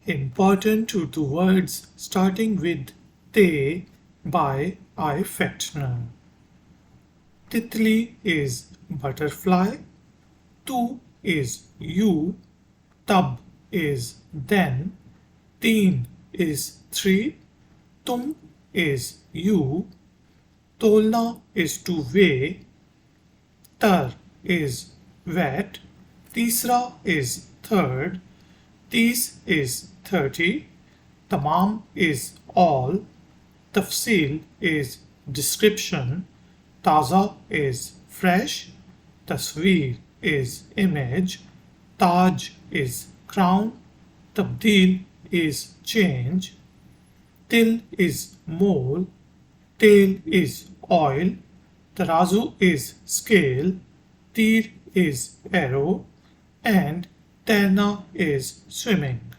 Important Urdu words starting with Tay by Ifactner. Titli is butterfly, tu is you, tab is then, teen is three, tum is you, tolna is to weigh, tar is wet, tisra is third, tis is 30, tamam is all, tafsil is description, taza is fresh, tasveer is image, taj is crown, tabdil is change, til is mole, tail is oil, tarazu is scale, tir is arrow, and terna is swimming.